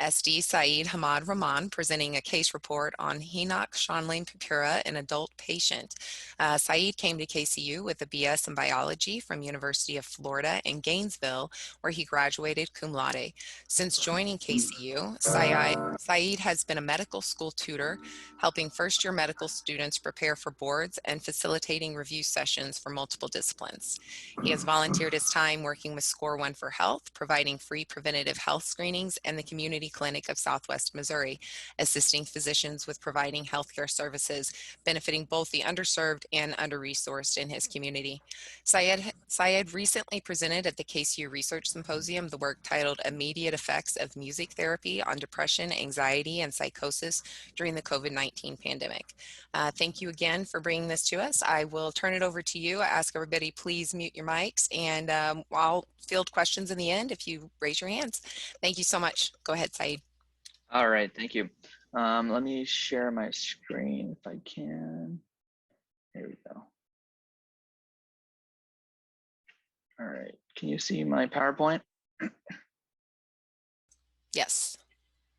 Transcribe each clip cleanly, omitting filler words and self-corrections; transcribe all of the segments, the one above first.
SD Syed Hamaad Rahman presenting a case report on Henoch Shanling Purpura, an adult patient. Syed came to KCU with a BS in biology from University of Florida in Gainesville, where he graduated cum laude. Since joining KCU, Syed has been a medical school tutor, helping first-year medical students prepare for boards and facilitating review sessions for multiple disciplines. He has volunteered his time working with Score One for Health, providing free preventative health screenings, and the Community Clinic of Southwest Missouri, assisting physicians with providing healthcare services, benefiting both the underserved and under-resourced in his community. Syed recently presented at the KCU Research Symposium the work titled Immediate Effects of Music Therapy on Depression, Anxiety, and Psychosis during the COVID-19 pandemic. Thank you again for bringing this to us. I will turn it over to you. I ask everybody please mute your mics, and I'll field questions in the end if you raise your hands. Thank you so much. Go ahead, Syed. All right, thank you. Let me share my screen if I can. There we go. All right, can you see my PowerPoint? Yes.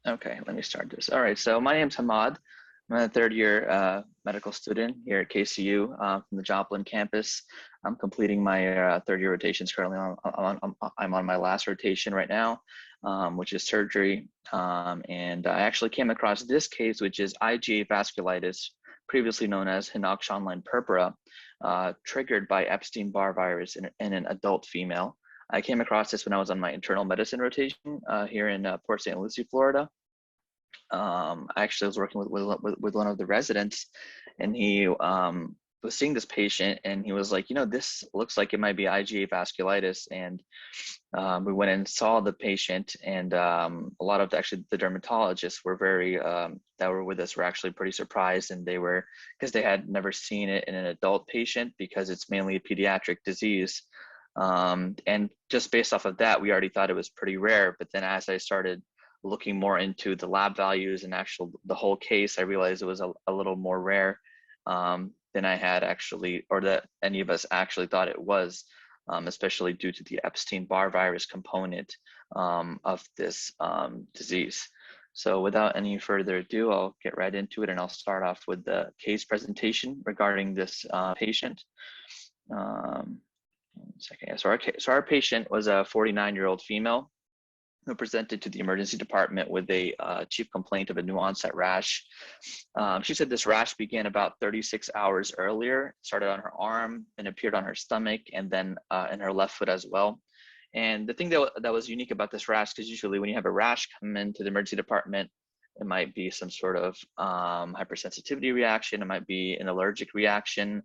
Okay, let me start this. All right, so my name's Hamaad. I'm a third-year medical student here at KCU from the Joplin campus. I'm completing my third-year rotations currently. I'm on my last rotation right now, which is surgery. And I actually came across this case, which is Iga Vasculitis, previously known as Henoch Shanling Purpura, triggered by Epstein-Barr virus in an adult female. I came across this when I was on my internal medicine rotation here in Port St. Lucie, Florida. I actually was working with one of the residents, and he was seeing this patient, and he was like, you know, this looks like it might be IgA vasculitis. And we went and saw the patient, and a lot of the dermatologists were that were with us were actually pretty surprised, and they were, because they had never seen it in an adult patient because it's mainly a pediatric disease. And just based off of that, we already thought it was pretty rare. But then as I started looking more into the lab values and the whole case, I realized it was a little more rare than I had actually, or that any of us actually thought it was, especially due to the Epstein-Barr virus component of this disease. So without any further ado, I'll get right into it, and I'll start off with the case presentation regarding this patient. 1 second. So our patient was a 49-year-old female who presented to the emergency department with a chief complaint of a new onset rash. She said this rash began about 36 hours earlier, started on her arm and appeared on her stomach, and then in her left foot as well. And the thing that was unique about this rash, because usually when you have a rash come into the emergency department, it might be some sort of hypersensitivity reaction, it might be an allergic reaction,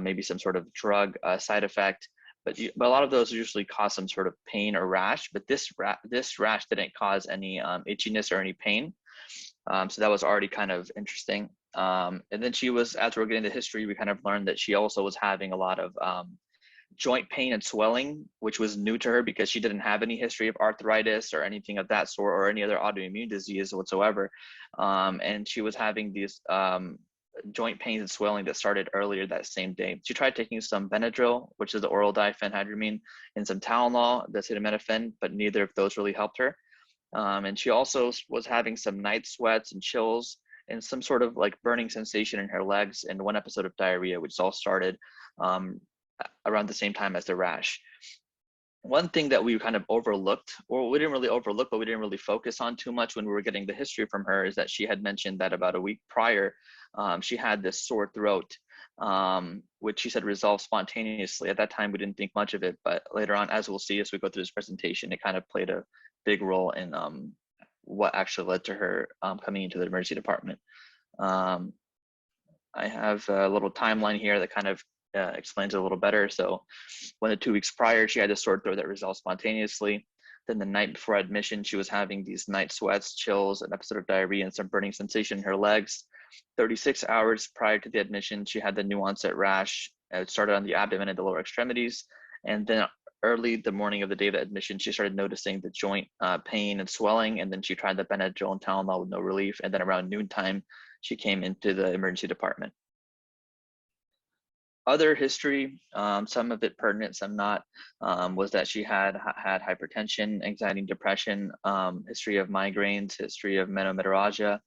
maybe some sort of drug side effect. But a lot of those usually cause some sort of pain or rash, but this rash didn't cause any itchiness or any pain. So that was already kind of interesting. And then she was, as we're getting the history, we kind of learned that she also was having a lot of joint pain and swelling, which was new to her because she didn't have any history of arthritis or anything of that sort, or any other autoimmune disease whatsoever. And she was having these joint pains and swelling that started earlier that same day. She tried taking some Benadryl, which is the oral diphenhydramine, and some Tylenol, the acetaminophen, but neither of those really helped her. And she also was having some night sweats and chills and some sort of like burning sensation in her legs and one episode of diarrhea, which all started around the same time as the rash. One thing that we kind of overlooked, or we didn't really overlook, but we didn't really focus on too much when we were getting the history from her, is that she had mentioned that about a week prior, she had this sore throat, which she said resolved spontaneously. At that time, we didn't think much of it, but later on, as we'll see as we go through this presentation, it kind of played a big role in what actually led to her coming into the emergency department. I have a little timeline here that kind of explains it a little better. So 1 to 2 weeks prior, she had a sore throat that resolved spontaneously. Then the night before admission, she was having these night sweats, chills, an episode of diarrhea, and some burning sensation in her legs. 36 hours prior to the admission, she had the new onset rash. It started on the abdomen and the lower extremities. And then early the morning of the day of the admission, she started noticing the joint pain and swelling. And then she tried the Benadryl and Tylenol with no relief. And then around noontime, she came into the emergency department. Other history, some of it pertinent, some not, was that she had hypertension, anxiety, depression, history of migraines, history of menomenorrhagia.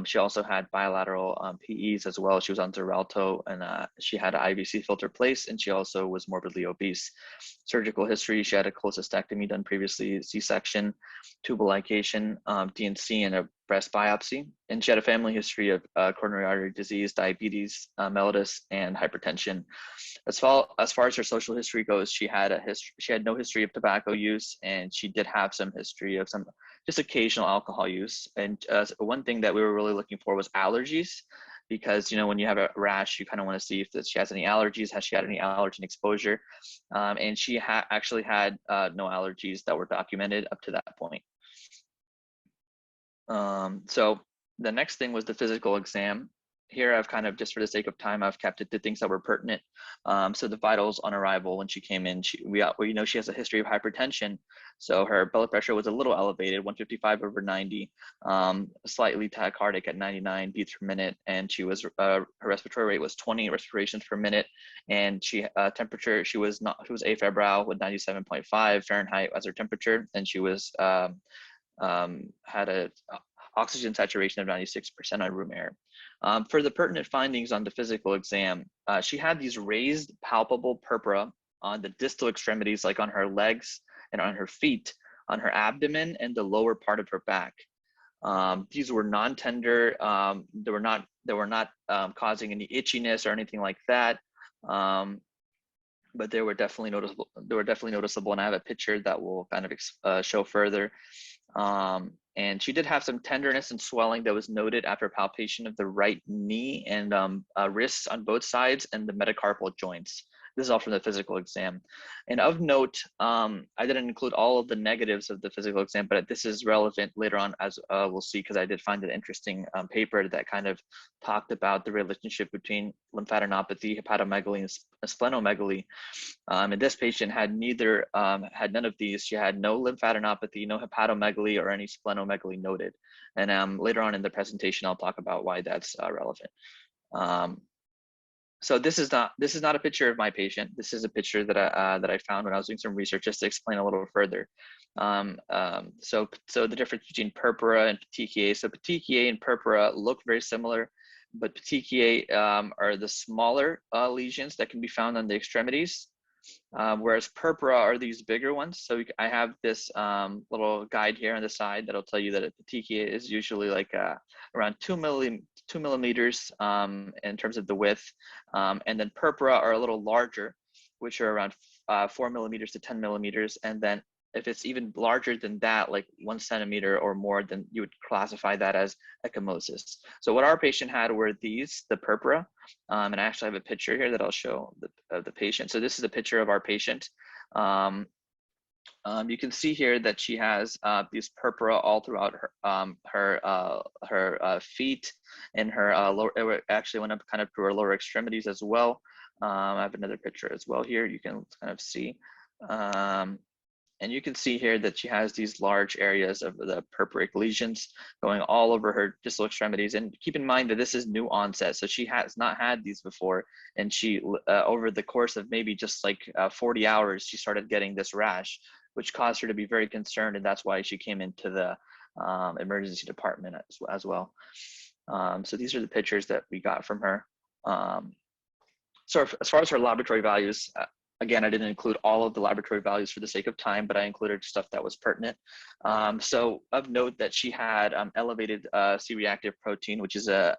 She also had bilateral PEs as well. She was on Xarelto, and she had an IVC filter placed, and she also was morbidly obese. Surgical history, she had a cholecystectomy done previously, C-section, tubal ligation, DNC, and a breast biopsy. And she had a family history of coronary artery disease, diabetes, mellitus, and hypertension. As far as her social history goes, she had no history of tobacco use, and she did have some history of some just occasional alcohol use. And one thing that we were really looking for was allergies, because when you have a rash, you kind of want to see if she has any allergies, has she had any allergen exposure, and she actually had no allergies that were documented up to that point. So the next thing was the physical exam. Here I've kind of, just for the sake of time, I've kept it to things that were pertinent. So the vitals on arrival when she came in, we know she has a history of hypertension. So her blood pressure was a little elevated, 155/90, slightly tachycardic at 99 beats per minute. And she was, her respiratory rate was 20 respirations per minute. And temperature, she was afebrile with 97.5 Fahrenheit as her temperature. And she was, had a oxygen saturation of 96% on room air. For the pertinent findings on the physical exam, she had these raised palpable purpura on the distal extremities, like on her legs and on her feet, on her abdomen and the lower part of her back. These were non-tender. They were not causing any itchiness or anything like that. But they were definitely noticeable. And I have a picture that will kind of show further. And she did have some tenderness and swelling that was noted after palpation of the right knee and wrists on both sides and the metacarpal joints. This is all from the physical exam. And of note, I didn't include all of the negatives of the physical exam, but this is relevant later on, as we'll see, because I did find an interesting paper that kind of talked about the relationship between lymphadenopathy, hepatomegaly, and splenomegaly. And this patient had none of these. She had no lymphadenopathy, no hepatomegaly, or any splenomegaly noted. And later on in the presentation, I'll talk about why that's relevant. So this is not a picture of my patient. This is a picture that I found when I was doing some research, just to explain a little further. So the difference between purpura and petechiae. So petechiae and purpura look very similar, but petechiae are the smaller lesions that can be found on the extremities, whereas purpura are these bigger ones. So I have this little guide here on the side that'll tell you that a petechiae is usually like around 2 millimeters in terms of the width, and then purpura are a little larger, which are around 4 millimeters to 10 millimeters, and then if it's even larger than that, like 1 centimeter or more, then you would classify that as ecchymosis. So what our patient had were these, the purpura, and I actually have a picture here that I'll show the patient. So this is a picture of our patient. You can see here that she has these purpura all throughout her feet and her lower. It actually went up kind of to her lower extremities as well. I have another picture as well here. You can kind of see. And you can see here that she has these large areas of the purpuric lesions going all over her distal extremities. And keep in mind that this is new onset. So she has not had these before. And she, over the course of maybe just like 40 hours, she started getting this rash, which caused her to be very concerned. And that's why she came into the emergency department as well. So these are the pictures that we got from her. So as far as her laboratory values, again, I didn't include all of the laboratory values for the sake of time, but I included stuff that was pertinent. So of note that she had elevated C-reactive protein, which is a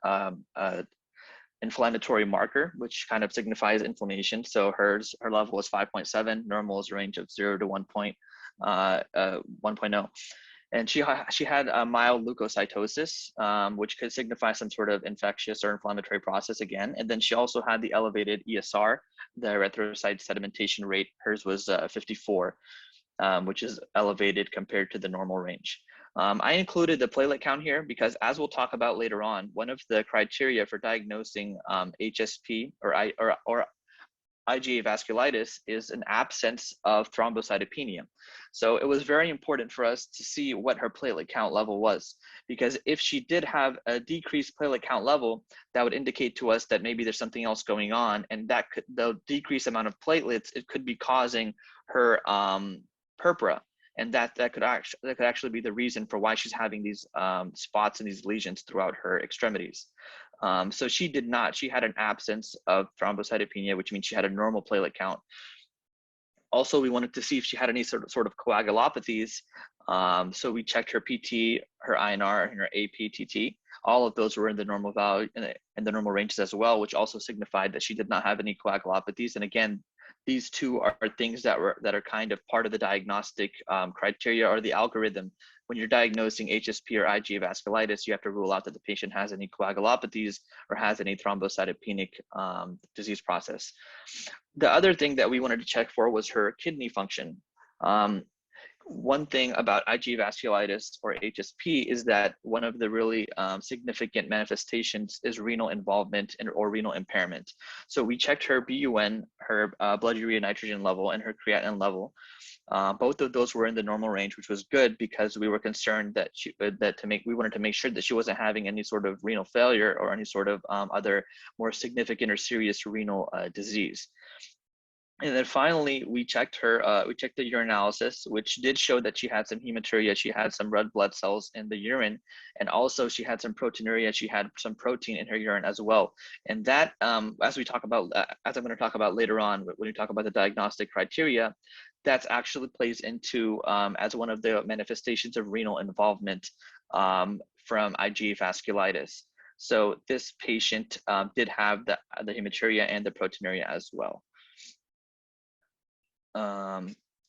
inflammatory marker, which kind of signifies inflammation. So her level was 5.7, normal is a range of 0 to 1.0. And she had a mild leukocytosis, which could signify some sort of infectious or inflammatory process again. And then she also had the elevated ESR, the erythrocyte sedimentation rate. Hers was 54, which is elevated compared to the normal range. I included the platelet count here because, as we'll talk about later on, one of the criteria for diagnosing HSP or IgA vasculitis is an absence of thrombocytopenia. So it was very important for us to see what her platelet count level was, because if she did have a decreased platelet count level, that would indicate to us that maybe there's something else going on, and that could, the decreased amount of platelets, it could be causing her purpura, and that could actually be the reason for why she's having these spots and these lesions throughout her extremities. So she did not. She had an absence of thrombocytopenia, which means she had a normal platelet count. Also, we wanted to see if she had any sort of coagulopathies. So we checked her PT, her INR, and her APTT. All of those were in the normal value, in the normal ranges as well, which also signified that she did not have any coagulopathies. And again, these two are things that are kind of part of the diagnostic criteria or the algorithm. When you're diagnosing HSP or IgA vasculitis, you have to rule out that the patient has any coagulopathies or has any thrombocytopenic disease process. The other thing that we wanted to check for was her kidney function. One thing about IgA vasculitis or HSP is that one of the really significant manifestations is renal involvement or renal impairment. So we checked her BUN, her blood urea nitrogen level, and her creatinine level. Both of those were in the normal range, which was good because we were concerned that we wanted to make sure that she wasn't having any sort of renal failure or any sort of other more significant or serious renal disease. And then finally, we checked the urinalysis, which did show that she had some hematuria. She had some red blood cells in the urine, and also she had some proteinuria. She had some protein in her urine as well. And that, as I'm going to talk about later on, when we talk about the diagnostic criteria, that actually plays into as one of the manifestations of renal involvement from IgA vasculitis. So this patient did have the hematuria and the proteinuria as well.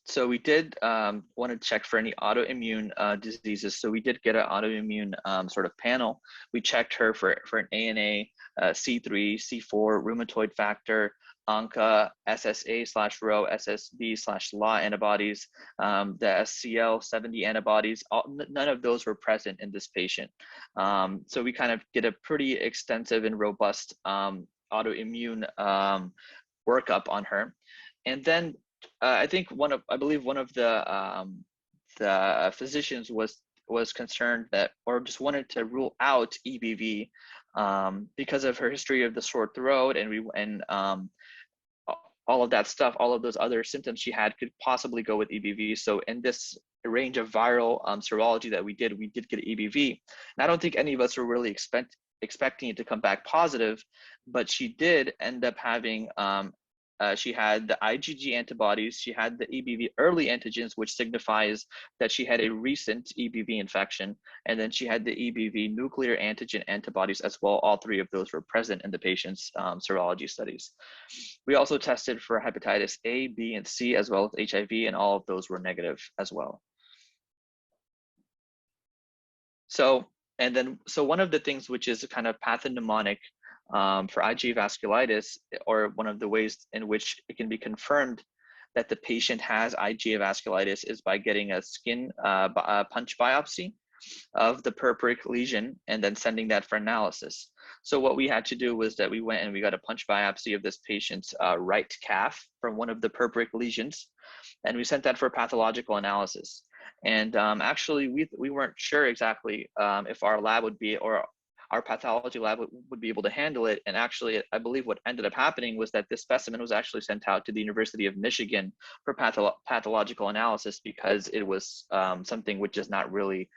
So we did want to check for any autoimmune diseases. So we did get an autoimmune sort of panel. We checked her for an ANA, C3, C4, rheumatoid factor, ANCA, SSA/Rho, SSB/LA antibodies, the SCL70 antibodies. None of those were present in this patient. So we kind of did a pretty extensive and robust autoimmune workup on her. And then I believe one of the physicians was concerned that, or just wanted to rule out EBV because of her history of the sore throat and all of that stuff, all of those other symptoms she had could possibly go with EBV. So in this range of viral serology that we did get EBV. And I don't think any of us were really expecting it to come back positive, but she did end up having she had the IgG antibodies, she had the EBV early antigens, which signifies that she had a recent EBV infection, and then she had the EBV nuclear antigen antibodies as well. All three of those were present in the patient's serology studies. We also tested for hepatitis A, B, and C, as well as HIV, and all of those were negative as well. So one of the things which is kind of pathognomonic for IgA vasculitis, or one of the ways in which it can be confirmed that the patient has IgA vasculitis, is by getting a skin punch biopsy of the purpuric lesion and then sending that for analysis. So what we had to do was that we went and we got a punch biopsy of this patient's right calf from one of the purpuric lesions, and we sent that for pathological analysis. And actually, we weren't sure exactly if our lab would be, or our pathology lab would be able to handle it. And actually, I believe what ended up happening was that this specimen was actually sent out to the University of Michigan for pathological analysis, because it was something which is not really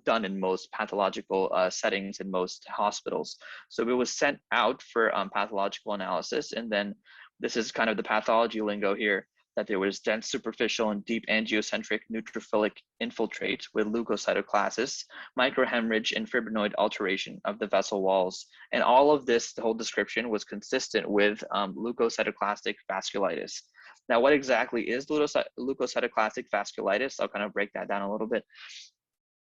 done in most pathological settings in most hospitals. So it was sent out for pathological analysis. And then this is kind of the pathology lingo here, that there was dense superficial and deep angiocentric neutrophilic infiltrate with leukocytosis, microhemorrhage, and fibrinoid alteration of the vessel walls. And all of this, the whole description, was consistent with leukocytoclastic vasculitis. Now, what exactly is leukocytoclastic vasculitis? I'll kind of break that down a little bit.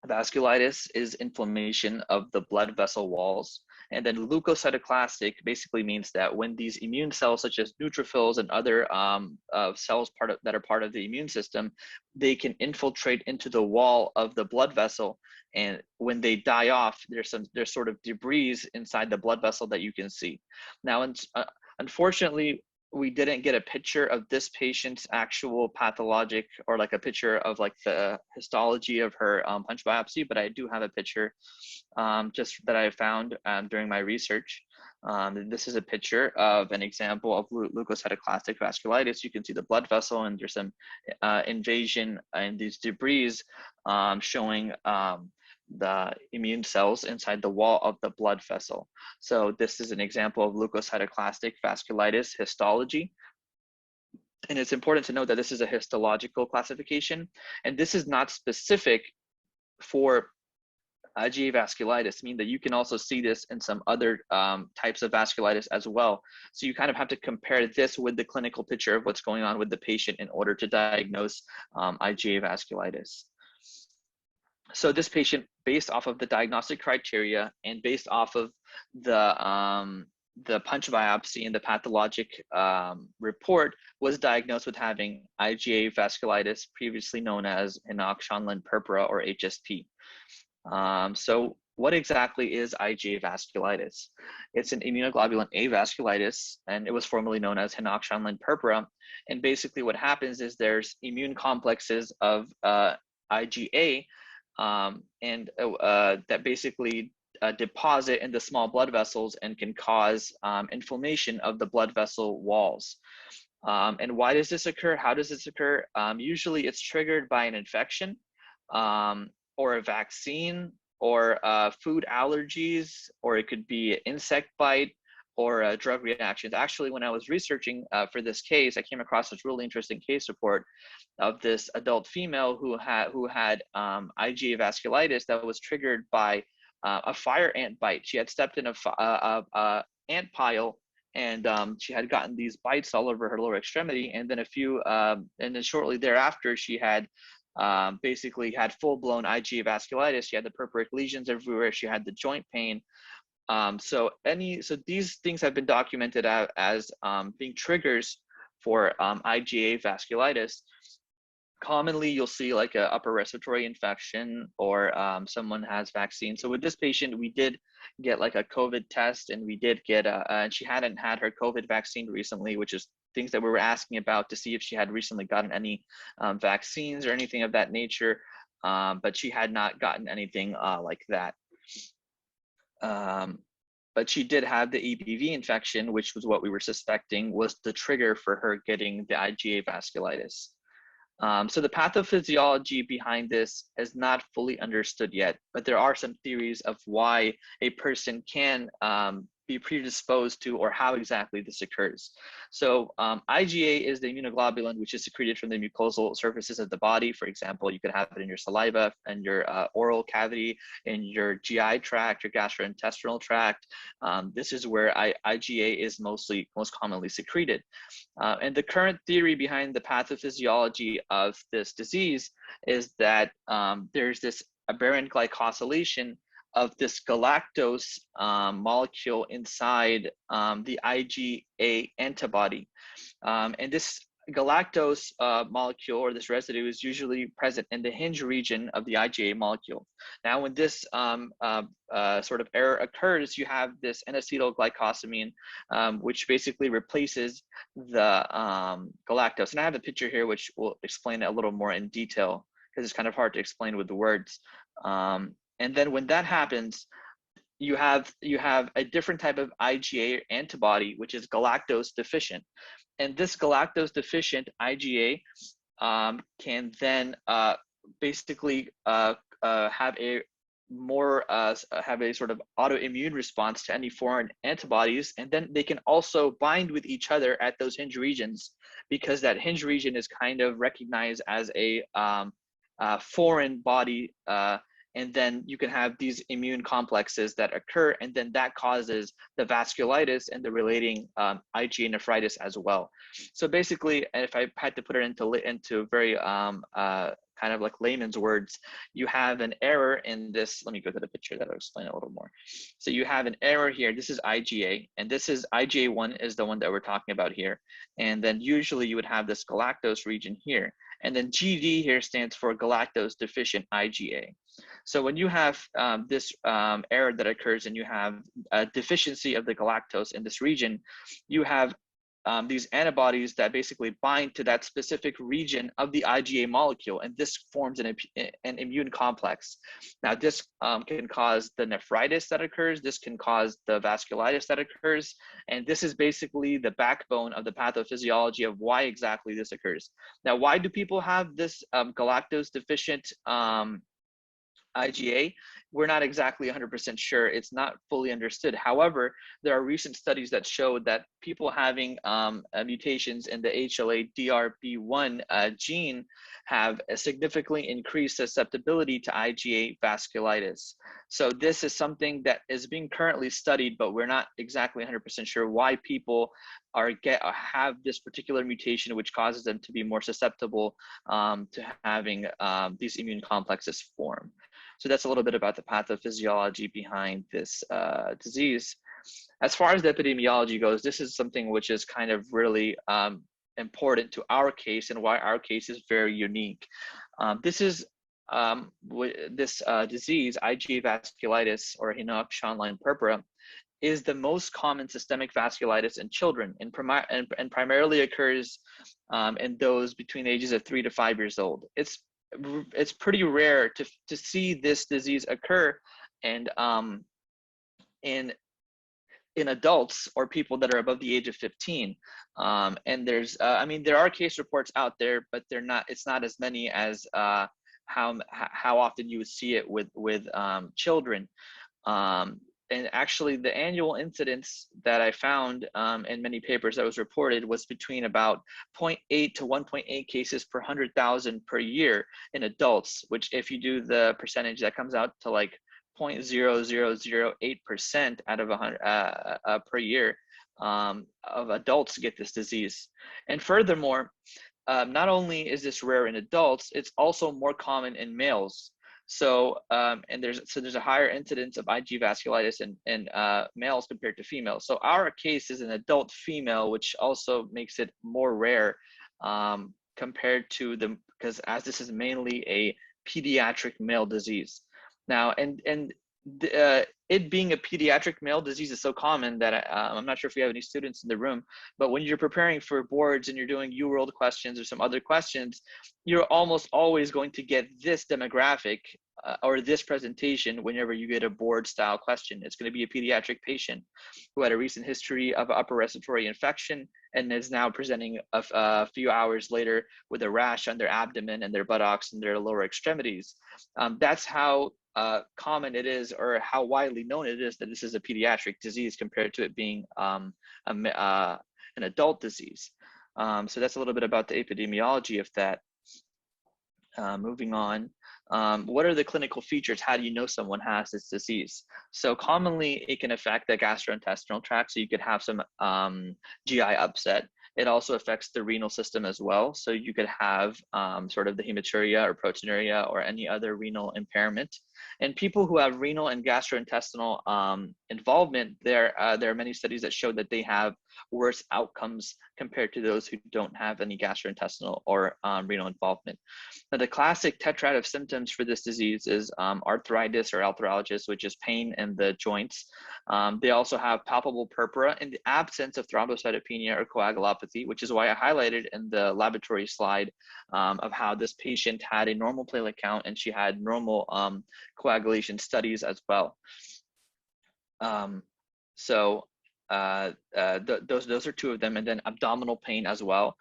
Vasculitis is inflammation of the blood vessel walls. And then leukocytoclastic basically means that when these immune cells, such as neutrophils and other cells that are part of the immune system, they can infiltrate into the wall of the blood vessel. And when they die off, there's sort of debris inside the blood vessel that you can see. Now, unfortunately, we didn't get a picture of this patient's actual pathologic, or like a picture of like the histology of her punch biopsy, but I do have a picture just that I found during my research. This is a picture of an example of leukocytoclastic vasculitis. You can see the blood vessel, and there's some invasion and these debris showing the immune cells inside the wall of the blood vessel. So this is an example of leukocytoclastic vasculitis histology. And it's important to note that this is a histological classification, and this is not specific for IgA vasculitis, meaning that you can also see this in some other types of vasculitis as well. So you kind of have to compare this with the clinical picture of what's going on with the patient in order to diagnose IgA vasculitis. So this patient, based off of the diagnostic criteria and based off of the punch biopsy and the pathologic report, was diagnosed with having IgA vasculitis, previously known as Hinoch-Schönlein purpura, or HSP. So what exactly is IgA vasculitis? It's an immunoglobulin A vasculitis, and it was formerly known as Hinoch-Schönlein purpura. And basically what happens is there's immune complexes of IgA that basically deposit in the small blood vessels and can cause inflammation of the blood vessel walls. And why does this occur? How does this occur? Usually it's triggered by an infection, or a vaccine, or food allergies, or it could be an insect bite, or drug reactions. Actually, when I was researching for this case, I came across this really interesting case report of this adult female who had IgA vasculitis that was triggered by a fire ant bite. She had stepped in a ant pile, and she had gotten these bites all over her lower extremity. And then and then shortly thereafter, she had basically had full-blown IgA vasculitis. She had the purpuric lesions everywhere. She had the joint pain. So these things have been documented as being triggers for IgA vasculitis. Commonly, you'll see like an upper respiratory infection, or someone has vaccine. So with this patient, we did get like a COVID test, and we did get and she hadn't had her COVID vaccine recently, which is things that we were asking about to see if she had recently gotten any vaccines or anything of that nature, but she had not gotten anything like that. But she did have the EBV infection, which was what we were suspecting was the trigger for her getting the IgA vasculitis. So the pathophysiology behind this is not fully understood yet, but there are some theories of why a person can be predisposed to, or how exactly this occurs. So IgA is the immunoglobulin which is secreted from the mucosal surfaces of the body. For example, you could have it in your saliva, and your oral cavity, in your GI tract, your gastrointestinal tract. This is where IgA is most commonly secreted. And the current theory behind the pathophysiology of this disease is that there's this aberrant glycosylation of this galactose molecule inside the IgA antibody. And this galactose molecule, or this residue, is usually present in the hinge region of the IgA molecule. Now, when this sort of error occurs, you have this N-acetylglycosamine, which basically replaces the galactose. And I have a picture here which will explain it a little more in detail, because it's kind of hard to explain with the words. And then when that happens, you have a different type of IgA antibody, which is galactose deficient. And this galactose deficient IgA can then basically have a sort of autoimmune response to any foreign antibodies, and then they can also bind with each other at those hinge regions, because that hinge region is kind of recognized as a foreign body. And then you can have these immune complexes that occur, and then that causes the vasculitis and the relating IgA nephritis as well. So basically, if I had to put it into very kind of like layman's words, you have an error in this. Let me go to the picture that'll explain it a little more. So you have an error here. This is IgA, and this is IgA1 is the one that we're talking about here. And then usually you would have this galactose region here. And then GD here stands for galactose deficient IgA. So when you have this error that occurs, and you have a deficiency of the galactose in this region, you have these antibodies that basically bind to that specific region of the IgA molecule, and this forms an immune complex. Now, this can cause the nephritis that occurs, this can cause the vasculitis that occurs, and this is basically the backbone of the pathophysiology of why exactly this occurs. Now, why do people have this galactose deficient IgA? We're not exactly 100% sure. It's not fully understood. However, there are recent studies that show that people having mutations in the HLA-DRB1 gene have a significantly increased susceptibility to IgA vasculitis. So this is something that is being currently studied, but we're not exactly 100% sure why people have this particular mutation, which causes them to be more susceptible to having these immune complexes form. So that's a little bit about the pathophysiology behind this disease. As far as the epidemiology goes, this is something which is kind of really important to our case and why our case is very unique. This disease, Iga Vasculitis or Hamaad purpura, is the most common systemic vasculitis in children and primarily occurs in those between the ages of 3 to 5 years old. It's pretty rare to see this disease occur and in adults or people that are above the age of 15. And there's I mean, there are case reports out there, but it's not as many as how often you would see it with children. And actually, the annual incidence that I found in many papers that was reported was between about 0.8 to 1.8 cases per 100,000 per year in adults, which if you do the percentage, that comes out to like 0.0008% out of 100 per year of adults get this disease. And furthermore, not only is this rare in adults, it's also more common in males. So there's a higher incidence of Iga vasculitis in males compared to females. So our case is an adult female, which also makes it more rare compared to because as this is mainly a pediatric male disease. Now, it being a pediatric male disease is so common that I'm not sure if we have any students in the room, but when you're preparing for boards and you're doing UWorld questions or some other questions, you're almost always going to get this demographic or this presentation whenever you get a board style question. It's going to be a pediatric patient who had a recent history of upper respiratory infection and is now presenting a few hours later with a rash on their abdomen and their buttocks and their lower extremities. That's how common it is, or how widely known it is, that this is a pediatric disease compared to it being an adult disease. So that's a little bit about the epidemiology of that. Moving on, what are the clinical features? How do you know someone has this disease? So commonly it can affect the gastrointestinal tract, so you could have some GI upset. It also affects the renal system as well. So you could have sort of the hematuria or proteinuria or any other renal impairment. And people who have renal and gastrointestinal involvement, there are many studies that show that they have worse outcomes compared to those who don't have any gastrointestinal or renal involvement. Now, the classic tetrad of symptoms for this disease is arthritis or arthralgias, which is pain in the joints. They also have palpable purpura in the absence of thrombocytopenia or coagulopathy, which is why I highlighted in the laboratory slide of how this patient had a normal platelet count and she had normal coagulation studies as well. Those are two of them. And then abdominal pain as well.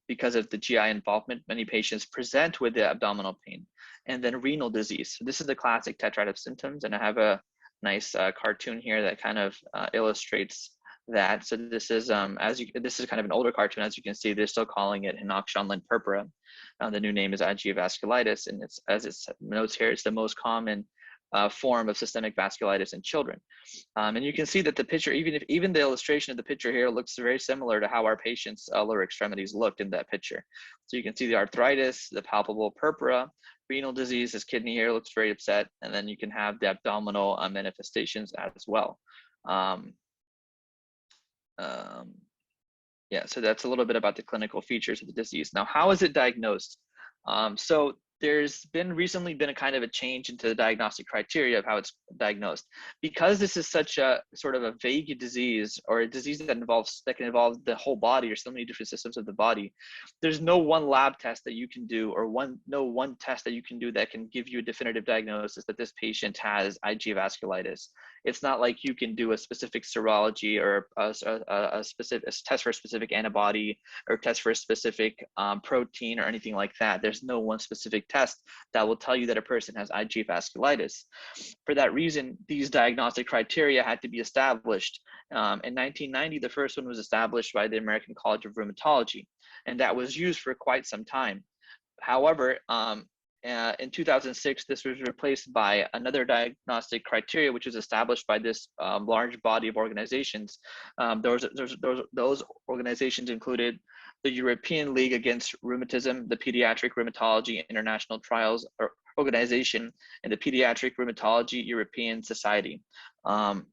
Because of the GI involvement, many patients present with the abdominal pain. And then renal disease. So this is the classic tetrad of symptoms. And I have a nice cartoon here that kind of illustrates that. So this is this is kind of an older cartoon. As you can see, they're still calling it Hamaad purpura. The new name is Iga Vasculitis, and it's, as it notes here, it's the most common form of systemic vasculitis in children. And you can see that the picture, even the illustration of the picture here, looks very similar to how our patients' lower extremities looked in that picture. So you can see the arthritis, the palpable purpura, renal disease, his kidney here looks very upset, and then you can have the abdominal manifestations as well. Yeah, so that's a little bit about the clinical features of the disease. Now, how is it diagnosed? So there's recently been a kind of a change into the diagnostic criteria of how it's diagnosed. Because this is such a sort of a vague disease, or a disease that can involve the whole body or so many different systems of the body, there's no one lab test that you can do, or no one test that you can do that can give you a definitive diagnosis that this patient has Iga vasculitis. It's not like you can do a specific serology, or a specific test for a specific antibody, or test for a specific protein, or anything like that. There's no one specific test that will tell you that a person has Iga vasculitis. For that reason, these diagnostic criteria had to be established. In 1990, the first one was established by the American College of Rheumatology, and that was used for quite some time. However, in 2006, this was replaced by another diagnostic criteria, which was established by this large body of organizations. Those organizations included the European League Against Rheumatism, the Pediatric Rheumatology International Trials Organization, and the Pediatric Rheumatology European Society. And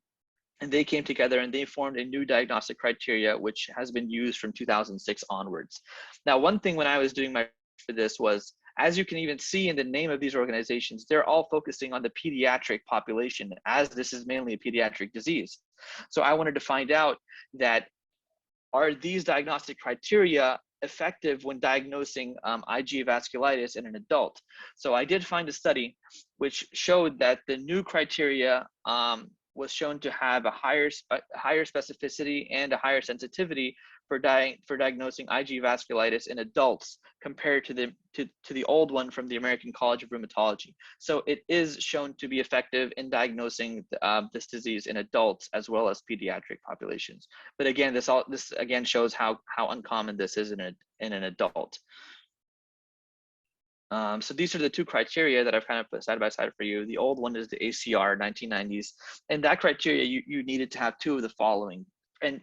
they came together and they formed a new diagnostic criteria, which has been used from 2006 onwards. Now, one thing when I was doing my for this was, as you can even see in the name of these organizations, they're all focusing on the pediatric population, as this is mainly a pediatric disease. So I wanted to find out that, are these diagnostic criteria effective when diagnosing Iga vasculitis in an adult? So I did find a study which showed that the new criteria was shown to have a higher specificity and a higher sensitivity for diagnosing Iga vasculitis in adults compared to the old one from the American College of Rheumatology. So it is shown to be effective in diagnosing this disease in adults as well as pediatric populations. But again, this again shows how uncommon this is in an adult. So these are the two criteria that I've kind of put side by side for you. The old one is the ACR 1990s, and that criteria you needed to have two of the following. And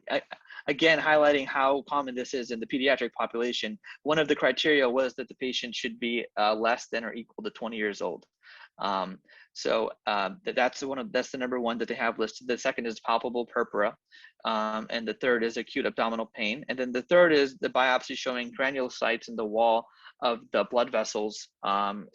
again, highlighting how common this is in the pediatric population, one of the criteria was that the patient should be less than or equal to 20 years old. That's the number one that they have listed. The second is palpable purpura, and the third is acute abdominal pain. And then the third is the biopsy showing granulocytes in the wall of the blood vessels, the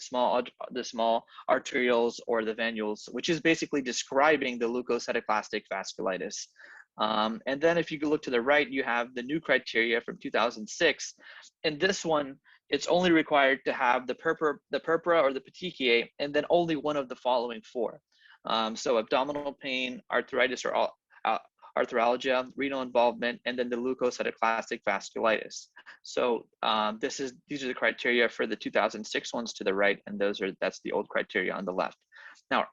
small arterioles or the venules, which is basically describing the leukocytoclastic vasculitis. And then if you look to the right, you have the new criteria from 2006. And this one, it's only required to have the purpura or the petechiae, and then only one of the following four. So abdominal pain, arthritis or arthralgia, renal involvement, and then the leukocytoclastic vasculitis. So these are the criteria for the 2006 ones to the right, and that's the old criteria on the left. Now,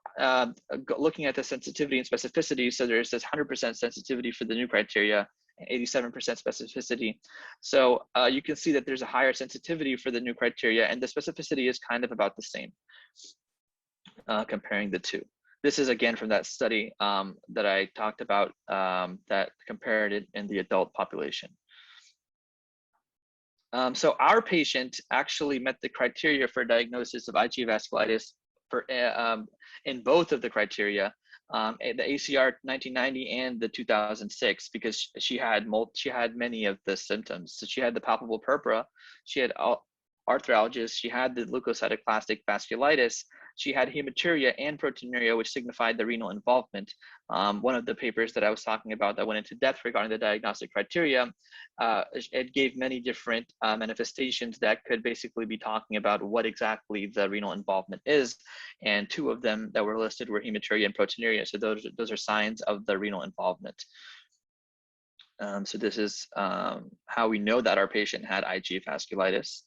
looking at the sensitivity and specificity, so there's this 100% sensitivity for the new criteria, 87% specificity. So you can see that there's a higher sensitivity for the new criteria, and the specificity is kind of about the same, comparing the two. This is again from that study that I talked about that compared it in the adult population. So our patient actually met the criteria for diagnosis of Iga vasculitis in both of the criteria, the ACR 1990 and the 2006, because she had many of the symptoms. So she had the palpable purpura, she had arthralgias, she had the leukocytoclastic vasculitis, she had hematuria and proteinuria, which signified the renal involvement. One of the papers that I was talking about that went into depth regarding the diagnostic criteria, it gave many different manifestations that could basically be talking about what exactly the renal involvement is. And two of them that were listed were hematuria and proteinuria. So those are signs of the renal involvement. So this is how we know that our patient had Iga vasculitis.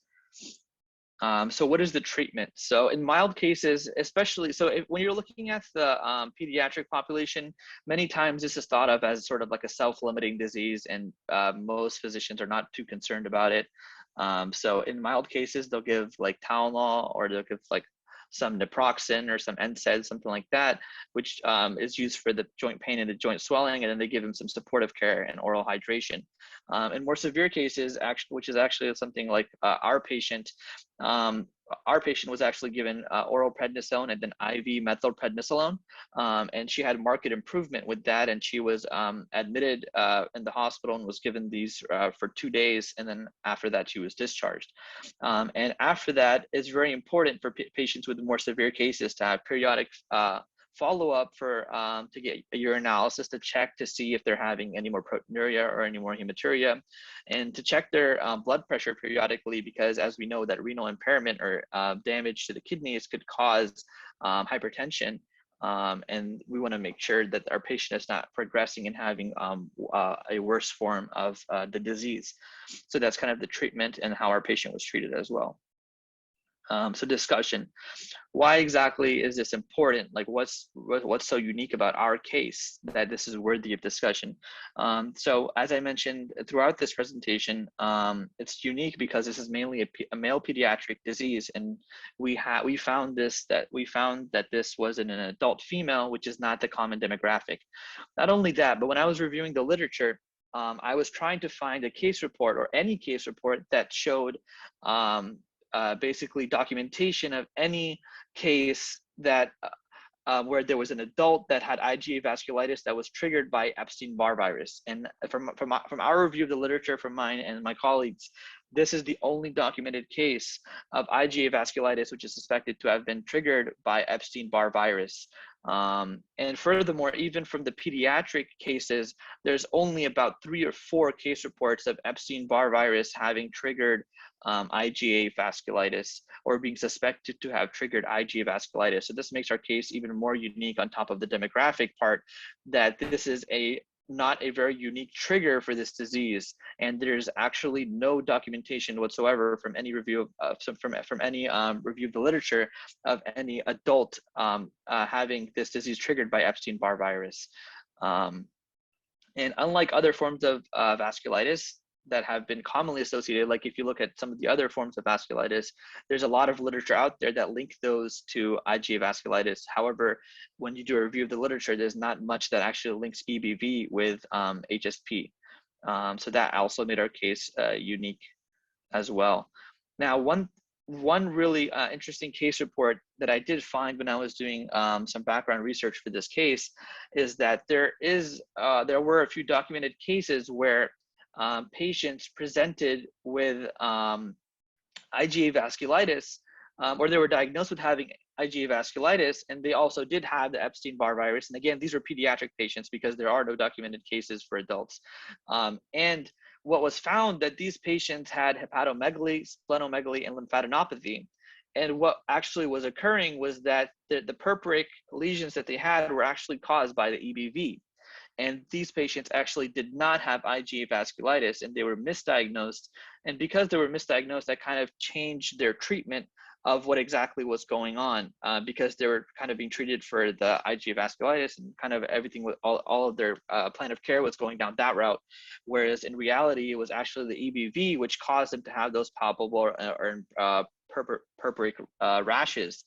So what is the treatment? So in mild cases, especially, when you're looking at the pediatric population, many times this is thought of as sort of like a self-limiting disease, and most physicians are not too concerned about it. So in mild cases, they'll give like Tylenol, or they'll give like some naproxen or some NSAID, something like that, which is used for the joint pain and the joint swelling, and then they give them some supportive care and oral hydration. In more severe cases, which is actually something like our patient, our patient was actually given oral prednisone and then IV methylprednisolone, and she had marked improvement with that, and she was admitted in the hospital and was given these for 2 days, and then after that she was discharged. And after that, it's very important for patients with more severe cases to have periodic follow-up for to get a urinalysis to check to see if they're having any more proteinuria or any more hematuria, and to check their blood pressure periodically, because as we know that renal impairment or damage to the kidneys could cause hypertension, and we want to make sure that our patient is not progressing and having a worse form of the disease. So that's kind of the treatment and how our patient was treated as well. So discussion. Why exactly is this important? Like what's so unique about our case that this is worthy of discussion? So as I mentioned throughout this presentation, it's unique because this is mainly a male pediatric disease, and we found that this was in an adult female, which is not the common demographic. Not only that, but when I was reviewing the literature, I was trying to find a case report or any case report that showed basically documentation of any case that where there was an adult that had IgA vasculitis that was triggered by Epstein-Barr virus. And from our review of the literature, from mine and my colleagues, this is the only documented case of IgA vasculitis which is suspected to have been triggered by Epstein-Barr virus. And furthermore, even from the pediatric cases, there's only about 3 or 4 case reports of Epstein-Barr virus having triggered IgA vasculitis or being suspected to have triggered IgA vasculitis. So this makes our case even more unique on top of the demographic part, that this is not a very unique trigger for this disease, and there's actually no documentation whatsoever from any review of from any review of the literature of any adult having this disease triggered by Epstein-Barr virus. And unlike other forms of vasculitis that have been commonly associated, like if you look at some of the other forms of vasculitis, there's a lot of literature out there that link those to IgA vasculitis. However, when you do a review of the literature, there's not much that actually links EBV with HSP. So that also made our case unique as well. Now, one really interesting case report that I did find when I was doing some background research for this case is that there were a few documented cases where patients presented with IgA vasculitis, or they were diagnosed with having IgA vasculitis, and they also did have the Epstein-Barr virus. And again, these were pediatric patients because there are no documented cases for adults. And what was found that these patients had hepatomegaly, splenomegaly, and lymphadenopathy. And what actually was occurring was that the purpuric lesions that they had were actually caused by the EBV. And these patients actually did not have IgA vasculitis, and they were misdiagnosed. And because they were misdiagnosed, that kind of changed their treatment of what exactly was going on, because they were kind of being treated for the IgA vasculitis, and kind of everything with all of their plan of care was going down that route. Whereas in reality, it was actually the EBV which caused them to have those palpable or purpuric rashes.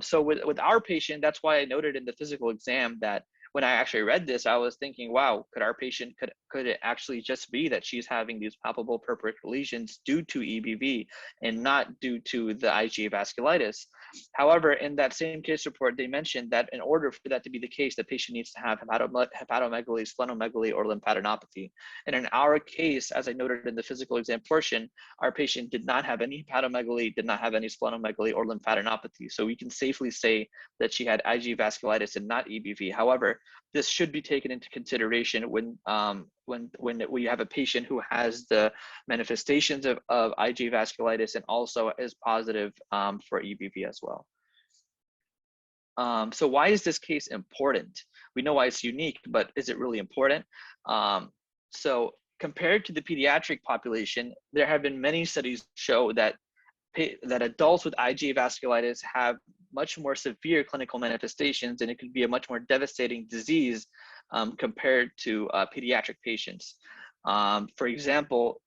So with our patient, that's why I noted in the physical exam that when I actually read this, I was thinking, wow, could our patient, could it actually just be that she's having these palpable purpuric lesions due to EBV and not due to the IgA vasculitis? However, in that same case report, they mentioned that in order for that to be the case, the patient needs to have hepatomegaly, splenomegaly, or lymphadenopathy. And in our case, as I noted in the physical exam portion, our patient did not have any hepatomegaly, did not have any splenomegaly or lymphadenopathy. So we can safely say that she had IgA vasculitis and not EBV. However, this should be taken into consideration when we have a patient who has the manifestations of IgA vasculitis and also is positive for EBV as well. So why is this case important? We know why it's unique, but is it really important? So compared to the pediatric population, there have been many studies show that adults with IgA vasculitis have much more severe clinical manifestations, and it could be a much more devastating disease compared to pediatric patients. For example,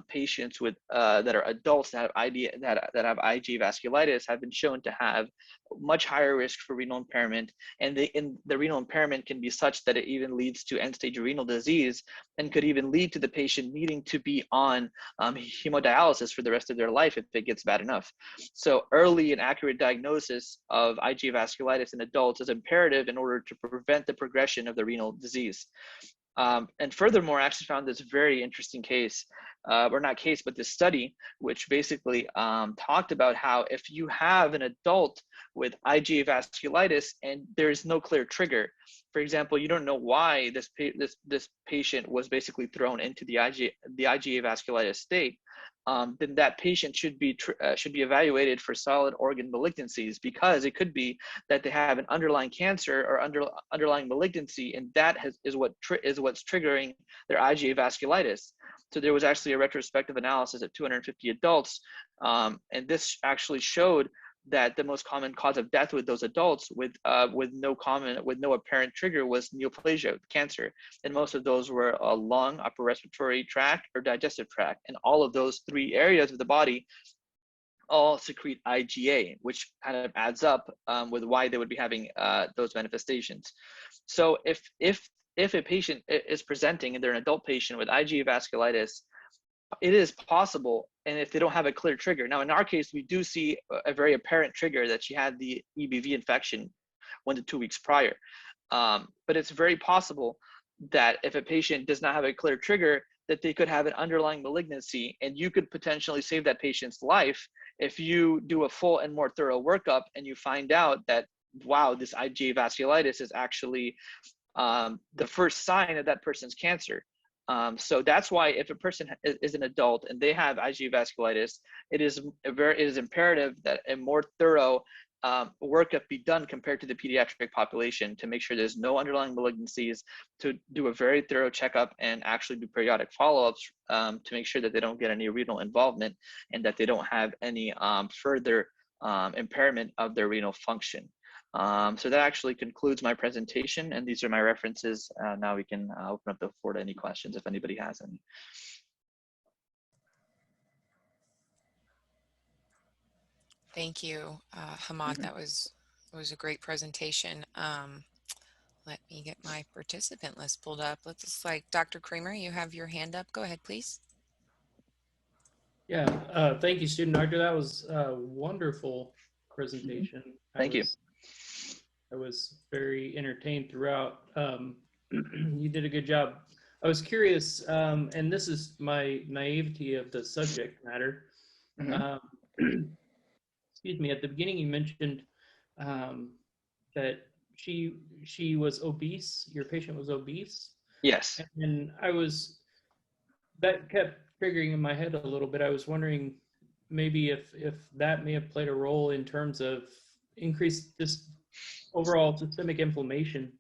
patients with that are adults that have Ig vasculitis have been shown to have much higher risk for renal impairment, and the renal impairment can be such that it even leads to end-stage renal disease and could even lead to the patient needing to be on hemodialysis for the rest of their life if it gets bad enough. So early and accurate diagnosis of Ig vasculitis in adults is imperative in order to prevent the progression of the renal disease. And furthermore, I actually found this very interesting case, or not case, but this study, which basically talked about how if you have an adult with IgA vasculitis and there's no clear trigger, for example, you don't know why this patient was basically thrown into the IgA vasculitis state, then that patient should be evaluated for solid organ malignancies, because it could be that they have an underlying cancer or underlying malignancy, and that is what's triggering their IgA vasculitis. So there was actually a retrospective analysis of 250 adults, and this actually showed that the most common cause of death with those adults with no apparent trigger was neoplasia, cancer, and most of those were lung, upper respiratory tract, or digestive tract, and all of those three areas of the body all secrete IgA, which kind of adds up with why they would be having those manifestations. So if a patient is presenting and they're an adult patient with IgA vasculitis, it is possible, and if they don't have a clear trigger. Now, in our case, we do see a very apparent trigger that she had the EBV infection 1 to 2 weeks prior. But it's very possible that if a patient does not have a clear trigger, that they could have an underlying malignancy, and you could potentially save that patient's life if you do a full and more thorough workup and you find out that, wow, this IgA vasculitis is actually the first sign of that person's cancer. So that's why if a person is an adult and they have IgA vasculitis, it is imperative that a more thorough workup be done compared to the pediatric population to make sure there's no underlying malignancies, to do a very thorough checkup and actually do periodic follow-ups to make sure that they don't get any renal involvement and that they don't have any further impairment of their renal function. So that actually concludes my presentation, and these are my references. Now we can open up the floor to any questions if anybody has any. Thank you, Hamaad. That was a great presentation. Let me get my participant list pulled up. Let's like Dr. Kramer, you have your hand up. Go ahead, please. Yeah, thank you, student doctor. That was a wonderful presentation. Thank you. I was very entertained throughout. You did a good job. I was curious, and this is my naivety of the subject matter. Excuse me, at the beginning you mentioned that she was obese, your patient was obese? Yes. And that kept triggering in my head a little bit. I was wondering maybe if that may have played a role in terms of increased this overall systemic inflammation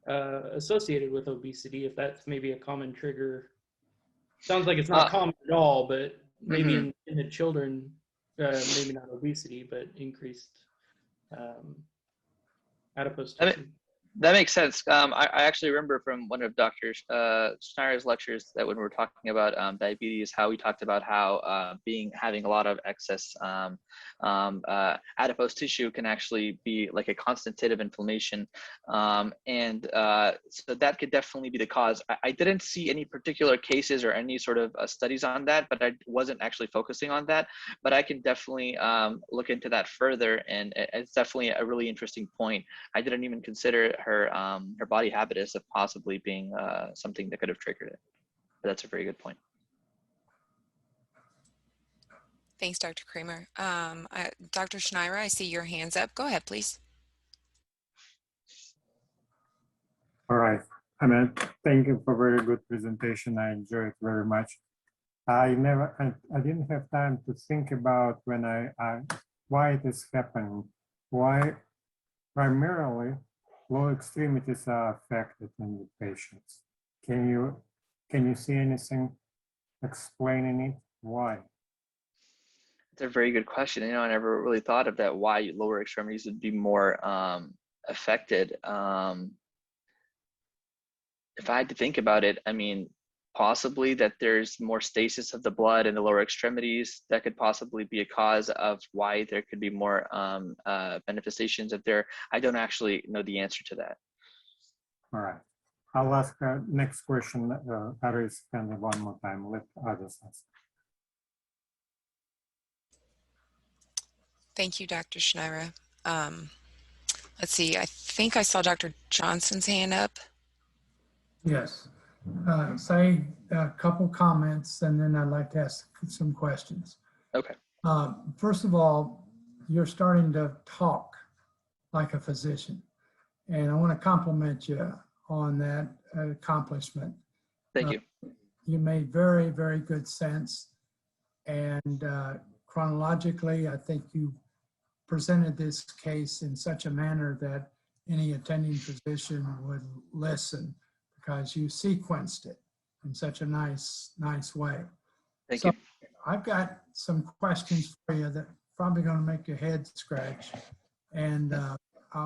associated with obesity, if that's maybe a common trigger. Sounds like it's not common at all, but maybe in the children, maybe not obesity, but increased adipose tissue. That makes sense. I actually remember from one of Dr. Schneider's lectures that when we were talking about diabetes, how we talked about how having a lot of excess adipose tissue can actually be like a constant state of inflammation, and so that could definitely be the cause. I didn't see any particular cases or any sort of studies on that, but I wasn't actually focusing on that. But I can definitely look into that further, and it's definitely a really interesting point. I didn't even consider her body habitus of possibly being something that could have triggered it. But that's a very good point. Thanks, Dr. Kramer. Dr. Schneider, I see your hands up. Go ahead, please. All right, Hamaad, thank you for a very good presentation. I enjoyed it very much. I didn't have time to think about why it is happening. Why primarily lower extremities are affected in the patients. Can you see anything explaining it? Why? It's a very good question. You know, I never really thought of that. Why lower extremities would be more affected. If I had to think about it, I mean, possibly that there's more stasis of the blood in the lower extremities. That could possibly be a cause of why there could be more manifestations of there. I don't actually know the answer to that. All right. I'll ask next question, Aris, and one more time, let others ask. Thank you, Dr. Schneider. Let's see, I think I saw Dr. Johnson's hand up. Yes. Say a couple comments, and then I'd like to ask some questions. Okay. First of all, you're starting to talk like a physician, and I want to compliment you on that accomplishment. Thank you. You made very, very good sense, and chronologically, I think you presented this case in such a manner that any attending physician would listen, because you sequenced it in such a nice way. Thank you. I've got some questions for you that are probably going to make your head scratch, and I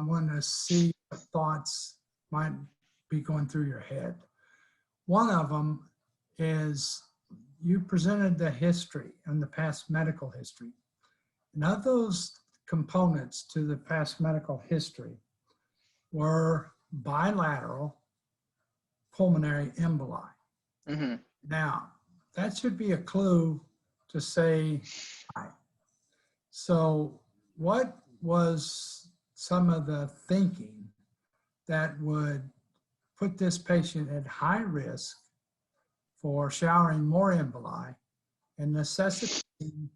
want to see what thoughts might be going through your head. One of them is you presented the history and the past medical history. And of those components to the past medical history were bilateral pulmonary emboli. Mm-hmm. Now, that should be a clue to say hi. So what was some of the thinking that would put this patient at high risk for showering more emboli and necessitating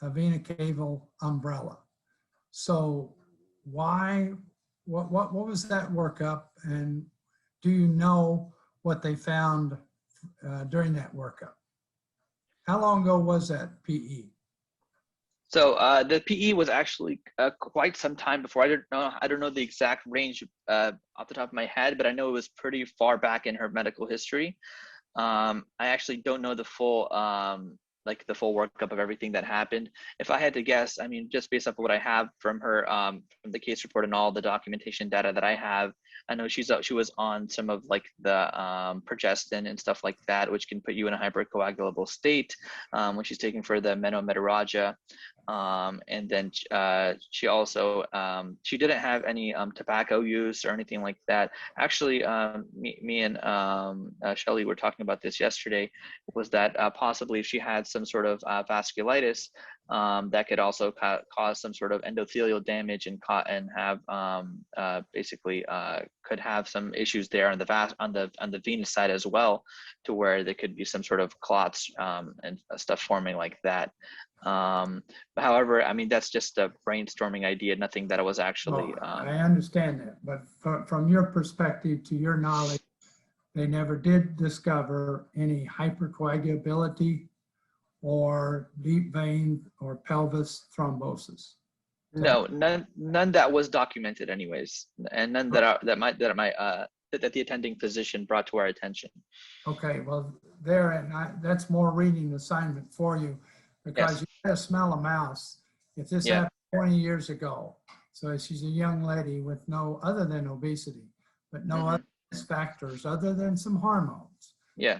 a vena cava umbrella? So what was that workup, and do you know what they found during that workup? How long ago was that PE? So the PE was actually quite some time before. I don't know the exact range off the top of my head, but I know it was pretty far back in her medical history. I actually don't know the full the full workup of everything that happened. If I had to guess, I mean, just based off of what I have from her, from the case report and all the documentation data that I have, I know she was on some of like the progestin and stuff like that, which can put you in a hypercoagulable state when she's taking for the menometorrhagia. And then she also, she didn't have any tobacco use or anything like that. Actually, me and Shelly were talking about this yesterday, was that possibly if she had some sort of vasculitis, that could also cause some sort of endothelial damage and have basically could have some issues there on the venous side as well, to where there could be some sort of clots and stuff forming like that. However, I mean, that's just a brainstorming idea, nothing that was actually. I understand that, but from your perspective, to your knowledge, they never did discover any hypercoagulability or deep vein or pelvis thrombosis. No, none that was documented anyways, and none that the attending physician brought to our attention. Okay, well, that's more reading assignment for you, because you had to smell a mouse. If this happened 20 years ago, so she's a young lady with no other than obesity, but no other risk factors other than some hormones. Yeah.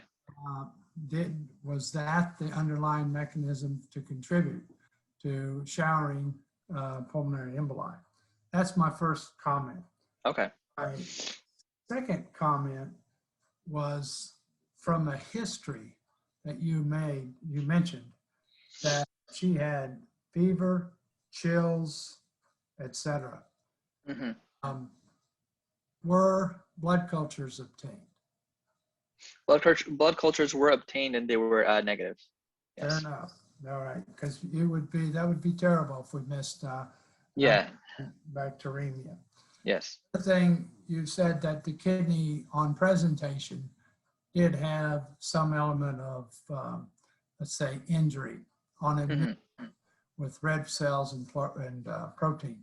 Was that the underlying mechanism to contribute to showering pulmonary emboli? That's my first comment. Okay. My second comment was from a history that you mentioned that she had fever, chills, etc. Were blood cultures obtained? Blood cultures were obtained and they were negative. Yes. Fair enough. All right, because that would be terrible if we missed bacteremia. Yes. The thing you said that the kidney on presentation did have some element of let's say injury on it with red cells and protein.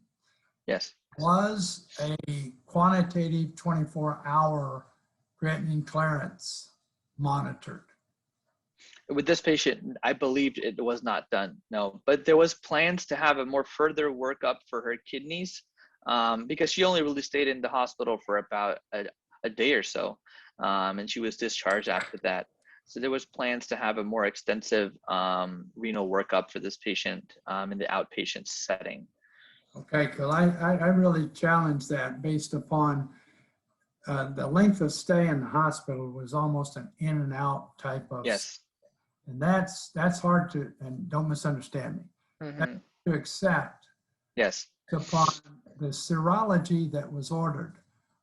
Yes. Was a quantitative 24-hour creatinine clearance monitored? With this patient, I believed it was not done, no. But there was plans to have a more further workup for her kidneys, because she only really stayed in the hospital for about a day or so, and she was discharged after that. So there was plans to have a more extensive renal workup for this patient in the outpatient setting. Okay, because I really challenge that based upon the length of stay in the hospital was almost an in and out type of. Yes. And that's hard to, and don't misunderstand me, Mm-hmm. to accept Yes. upon the serology that was ordered.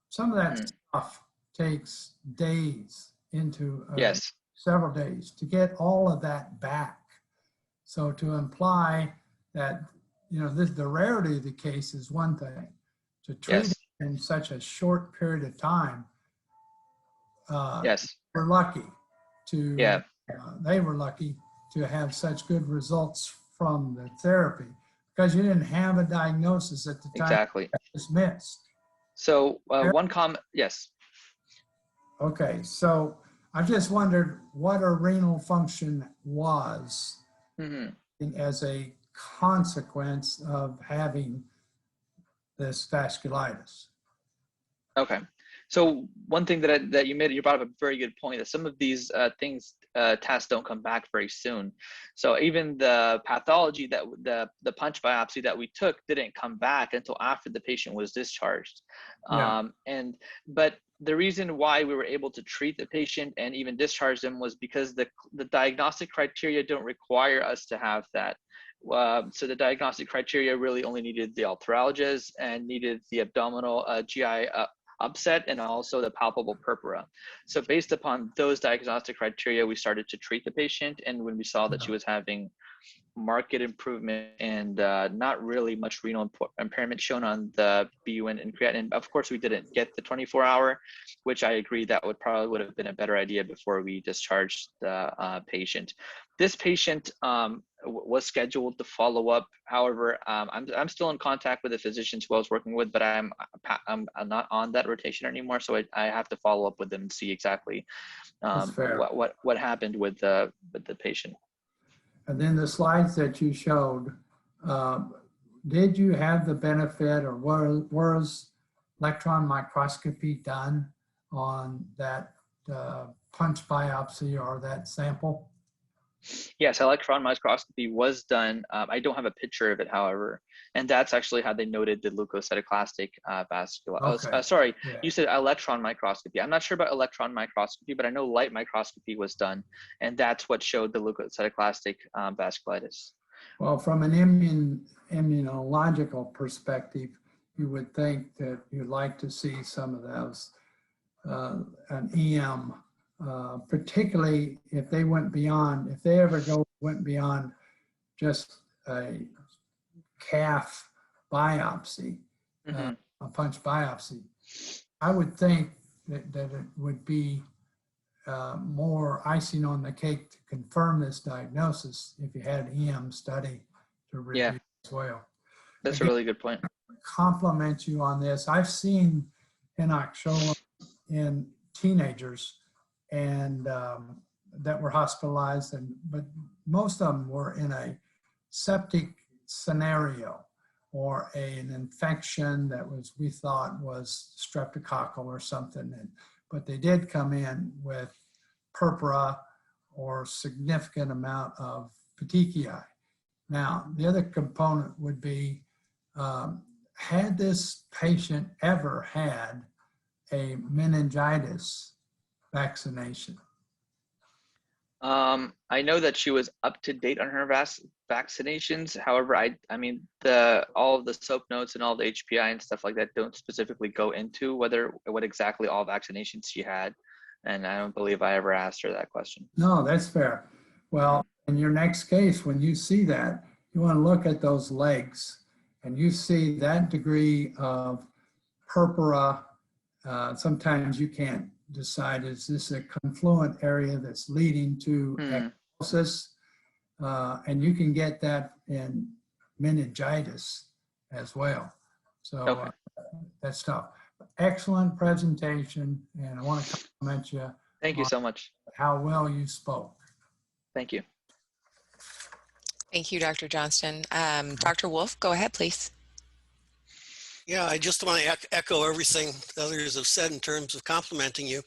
Some of that Mm-hmm. stuff takes days into Yes. several days to get all of that back. So to imply that, you know, the rarity of the case is one thing. To treat Yes. it in such a short period of time, Yes. we're lucky to, Yeah. they were lucky to have such good results from the therapy because you didn't have a diagnosis at the time. Exactly. It was missed. So one comment, yes. Okay, so I just wondered what a renal function was Mm-hmm. as a consequence of having this vasculitis. Okay. So one thing that you brought up a very good point, that some of these tests don't come back very soon. So even the pathology that the punch biopsy that we took didn't come back until after the patient was discharged. Yeah. But the reason why we were able to treat the patient and even discharge them was because the diagnostic criteria don't require us to have that. So the diagnostic criteria really only needed the arthralgias and needed the abdominal GI upset and also the palpable purpura. So based upon those diagnostic criteria, we started to treat the patient. And when we saw that she was having marked improvement and not really much renal impairment shown on the BUN and creatinine, of course, we didn't get the 24-hour, which I agree that would have been a better idea before we discharged the patient. This patient was scheduled to follow up. However, I'm still in contact with the physicians who I was working with, but I'm not on that rotation anymore. So I have to follow up with them and see exactly what happened with the patient. And then the slides that you showed, did you have the benefit or was electron microscopy done on that punch biopsy or that sample? Yes, electron microscopy was done. I don't have a picture of it, however, and that's actually how they noted the leukocytoclastic vasculitis. Okay. Sorry, Yeah. You said electron microscopy. I'm not sure about electron microscopy, but I know light microscopy was done, and that's what showed the leukocytoclastic vasculitis. Well, from an immunological perspective, you would think that you'd like to see some of those, an EM, particularly if they went beyond, if they ever went beyond just a calf biopsy, a punch biopsy. I would think that it would be more icing on the cake to confirm this diagnosis if you had an EM study to review as well. That's a really good point. Compliment you on this. I've seen henoch in teenagers and that were hospitalized, but most of them were in a septic scenario or an infection that we thought was streptococcal or something, but they did come in with purpura or significant amount of petechiae. Now, the other component would be, had this patient ever had a meningitis vaccination? I know that she was up to date on her vaccinations. However, I mean, all of the SOAP notes and all the HPI and stuff like that don't specifically go into what exactly all vaccinations she had. And I don't believe I ever asked her that question. No, that's fair. Well, in your next case, when you see that, you want to look at those legs and you see that degree of purpura. Sometimes you can't decide, is this a confluent area that's leading to exosomes? And you can get that in meningitis as well. So that's tough. Excellent presentation, and I want to compliment you. Thank you so much. How well you spoke. Thank you. Thank you, Dr. Johnston. Dr. Wolf, go ahead, please. Yeah, I just want to echo everything others have said in terms of complimenting you.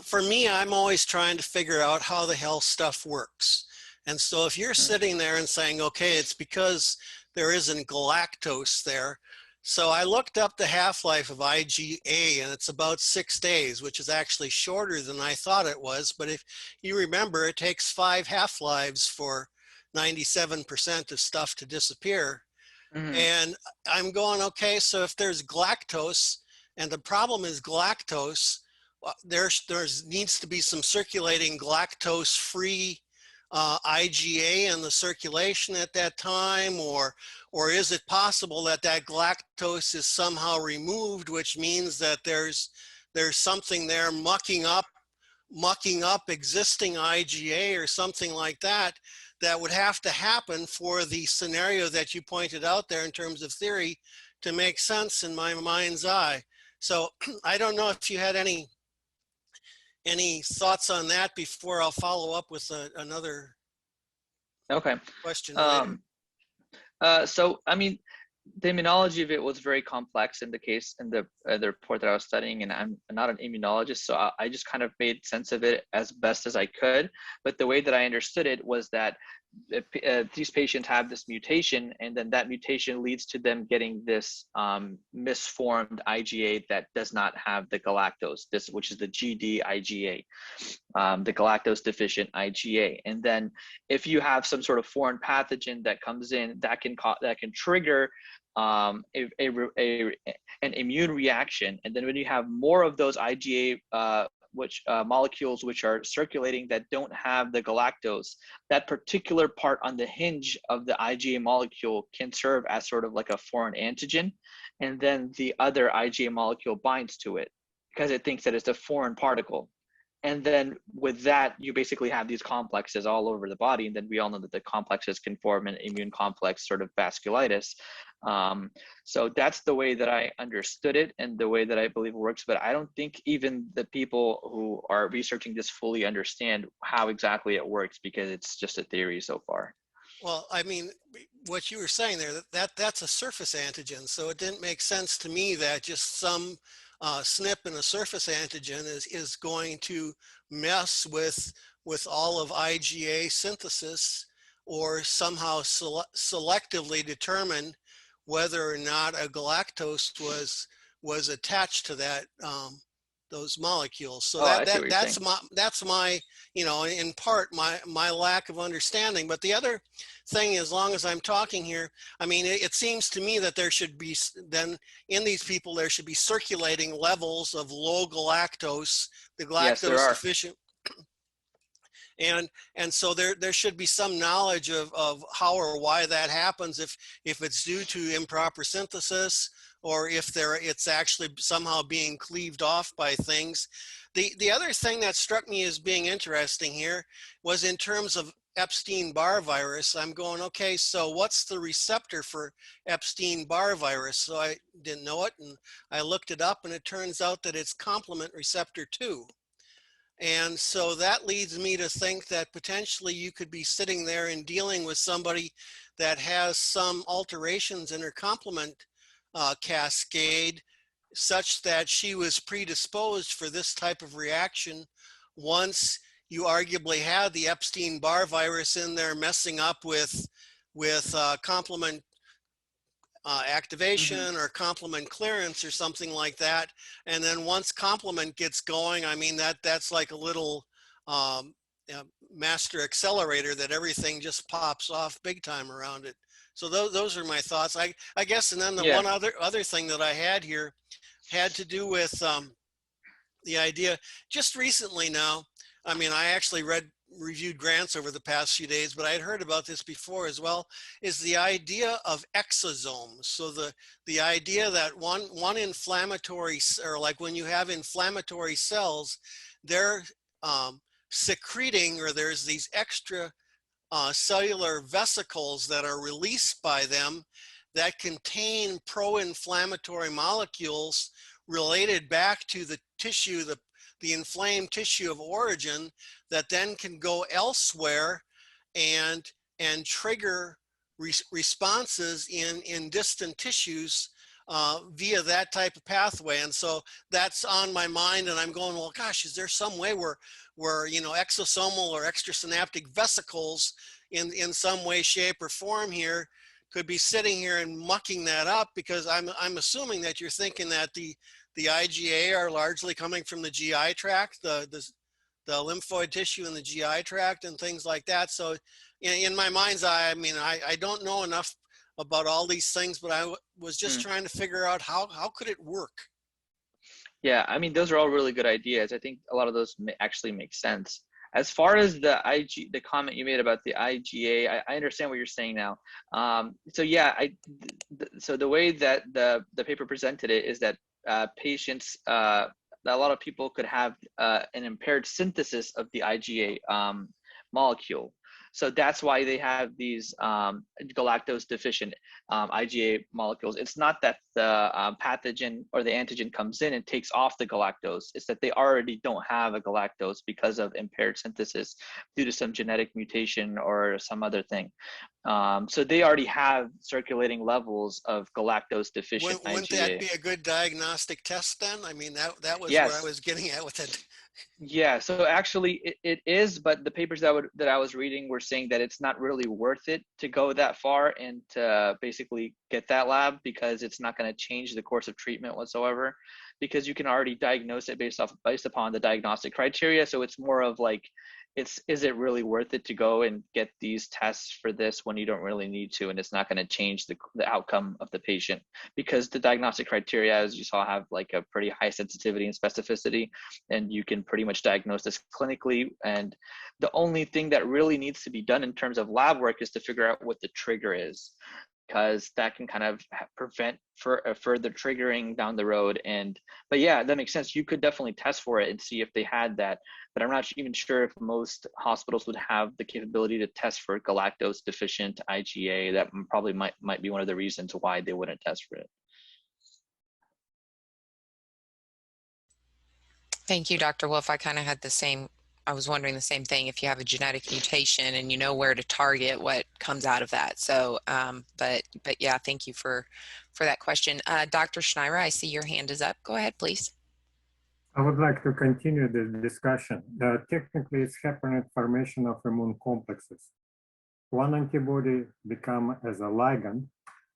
For me, I'm always trying to figure out how the hell stuff works. And so if you're sitting there and saying, okay, it's because there isn't galactose there. So I looked up the half-life of IgA, and it's about 6 days, which is actually shorter than I thought it was. But if you remember, it takes 5 half-lives for 97% of stuff to disappear. And I'm going, okay, so if there's galactose, and the problem is galactose, there needs to be some circulating galactose-free IgA in the circulation at that time, or is it possible that that galactose is somehow removed, which means that there's something there mucking up existing IgA or something like that, that would have to happen for the scenario that you pointed out there in terms of theory to make sense in my mind's eye. So I don't know if you had any thoughts on that before I'll follow up with another question later. So, I mean, the immunology of it was very complex in the case, in the report that I was studying, and I'm not an immunologist, so I just kind of made sense of it as best as I could. But the way that I understood it was that these patients have this mutation, and then that mutation leads to them getting this misformed IgA that does not have the galactose, which is the Gd-IgA, the galactose deficient IgA. And then if you have some sort of foreign pathogen that comes in, that can trigger an immune reaction. And then when you have more of those IgA molecules which are circulating that don't have the galactose, that particular part on the hinge of the IgA molecule can serve as sort of like a foreign antigen, and then the other IgA molecule binds to it because it thinks that it's a foreign particle. And then with that, you basically have these complexes all over the body. And then we all know that the complexes can form an immune complex sort of vasculitis. So that's the way that I understood it and the way that I believe it works. But I don't think even the people who are researching this fully understand how exactly it works, because it's just a theory so far. Well, I mean, what you were saying there, that's a surface antigen. So it didn't make sense to me that just some SNP in a surface antigen is going to mess with all of IgA synthesis, or somehow selectively determine whether or not a galactose was attached to that those molecules. So that's my, you know, in part my lack of understanding. But the other thing, as long as I'm talking here, I mean, it seems to me that there should be, then in these people, there should be circulating levels of low galactose, the galactose deficient. And so there should be some knowledge of how or why that happens, if it's due to improper synthesis, or if it's actually somehow being cleaved off by things. The other thing that struck me as being interesting here was in terms of Epstein-Barr virus. I'm going, okay, so what's the receptor for Epstein-Barr virus? So I didn't know it, and I looked it up, and it turns out that it's complement receptor 2. And so that leads me to think that potentially you could be sitting there and dealing with somebody that has some alterations in her complement cascade, such that she was predisposed for this type of reaction once you arguably had the Epstein-Barr virus in there messing up with complement activation or complement clearance or something like that. And then once complement gets going, I mean, that's like a little master accelerator that everything just pops off big time around it. So those are my thoughts. I guess, and then the one other thing that I had here had to do with the idea just recently now. I mean, I actually reviewed grants over the past few days, but I had heard about this before as well, is the idea of exosomes. So the idea that one inflammatory, or like when you have inflammatory cells, they're secreting, or there's these extra cellular vesicles that are released by them that contain pro-inflammatory molecules related back to the tissue, the inflamed tissue of origin, that then can go elsewhere and trigger responses in distant tissues via that type of pathway. And so that's on my mind, and I'm going, well, gosh, is there some way where you know, exosomal or extrasynaptic vesicles in some way, shape, or form here could be sitting here and mucking that up? Because I'm assuming that you're thinking that the IgA are largely coming from the GI tract, the lymphoid tissue in the GI tract and things like that. So in my mind's eye, I mean, I don't know enough about all these things, but I was just trying to figure out how could it work? Yeah, I mean, those are all really good ideas. I think a lot of those actually make sense. As far as the comment you made about the IgA, I understand what you're saying now. So yeah, so the way that the paper presented it is that patients, a lot of people could have an impaired synthesis of the IgA molecule. So that's why they have these galactose deficient IgA molecules. It's not that the pathogen or the antigen comes in and takes off the galactose. It's that they already don't have a galactose because of impaired synthesis due to some genetic mutation or some other thing. So they already have circulating levels of galactose deficient IgA. Wouldn't that be a good diagnostic test then? I mean, that was Yes. where I was getting at with it. Yeah, so actually it is, but the papers that I was reading were saying that it's not really worth it to go that far and to basically get that lab, because it's not going to change the course of treatment whatsoever, because you can already diagnose it based upon the diagnostic criteria. So it's more of like, is it really worth it to go and get these tests for this when you don't really need to, and it's not going to change the outcome of the patient, because the diagnostic criteria, as you saw, have like a pretty high sensitivity and specificity, and you can pretty much diagnose this clinically. And the only thing that really needs to be done in terms of lab work is to figure out what the trigger is, because that can kind of prevent further triggering down the road. But yeah, that makes sense. You could definitely test for it and see if they had that, but I'm not even sure if most hospitals would have the capability to test for galactose deficient IgA. That probably might be one of the reasons why they wouldn't test for it. Thank you, Dr. Wolf. I kind of had the same, I was wondering the same thing, if you have a genetic mutation and you know where to target what comes out of that. So, but yeah, thank you for that question. Dr. Schneider, I see your hand is up. Go ahead, please. I would like to continue this discussion. Technically, it's happening formation of immune complexes. One antibody become as a ligand,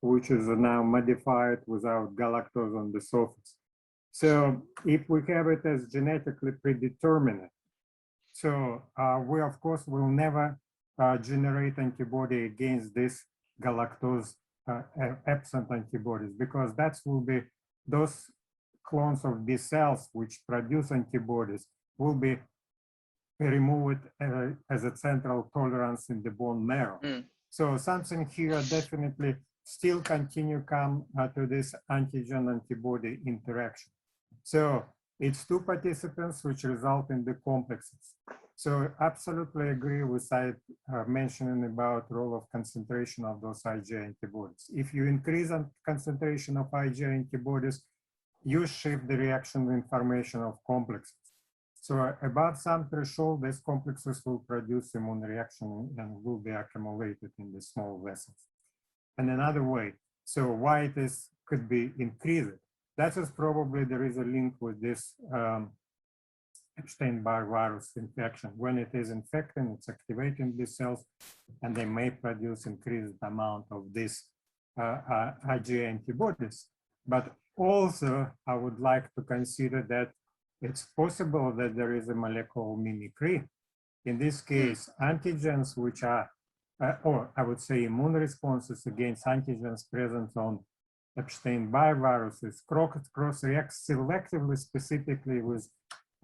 which is now modified without galactose on the surface. So if we have it as genetically predetermined, so we of course will never generate antibody against this galactose absent antibodies, because that will be those clones of B cells which produce antibodies will be removed as a central tolerance in the bone marrow. So something here definitely still continue come to this antigen antibody interaction. So it's two participants which result in the complexes. So absolutely agree with Syed mentioning about role of concentration of those IgA antibodies. If you increase concentration of IgA antibodies, you shift the reaction information of complexes. So above some threshold, these complexes will produce immune reaction and will be accumulated in the small vessels. And another way, so why it is could be increased. That is probably there is a link with this Epstein-Barr virus infection. When it is infecting, it's activating these cells, and they may produce increased amount of these IgA antibodies. But also, I would like to consider that it's possible that there is a molecular mimicry. In this case, antigens which are, or I would say immune responses against antigens present on Epstein-Barr viruses cross-react selectively, specifically with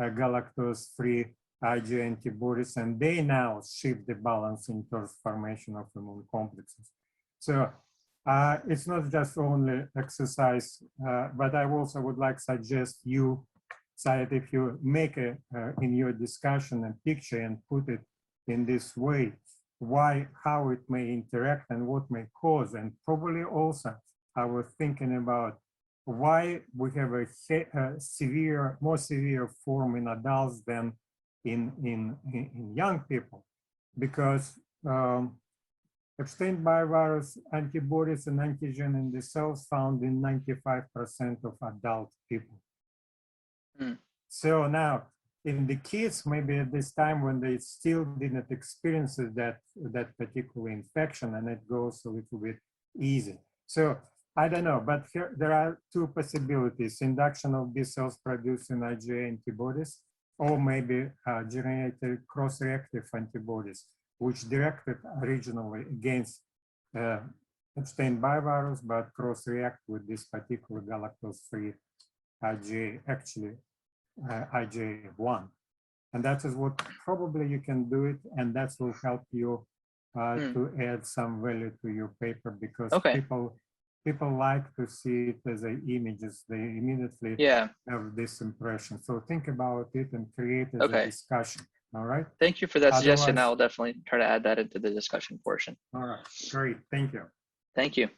galactose-free IgA antibodies, and they now shift the balance in terms of formation of immune complexes. So it's not just only exercise, but I also would like to suggest you, Syed, if you make in your discussion a picture and put it in this way, why, how it may interact and what may cause, and probably also I was thinking about why we have a severe, more severe form in adults than in young people, because Epstein-Barr virus antibodies and antigen in the cells found in 95% of adult people. So now, in the kids, maybe at this time when they still didn't experience that particular infection, and it goes a little bit easy. So I don't know, but here there are two possibilities: induction of B cells producing IgA antibodies, or maybe generated cross-reactive antibodies, which directed originally against Epstein-Barr virus, but cross-react with this particular galactose-free IgA, actually IgA1. And that is what probably you can do it, and that will help you to add some value to your paper, because people like to see it as images. They immediately have this impression. So think about it and create as a discussion. All right. Thank you for that suggestion. Otherwise- I'll definitely try to add that into the discussion portion. All right. Great. Thank you. Thank you.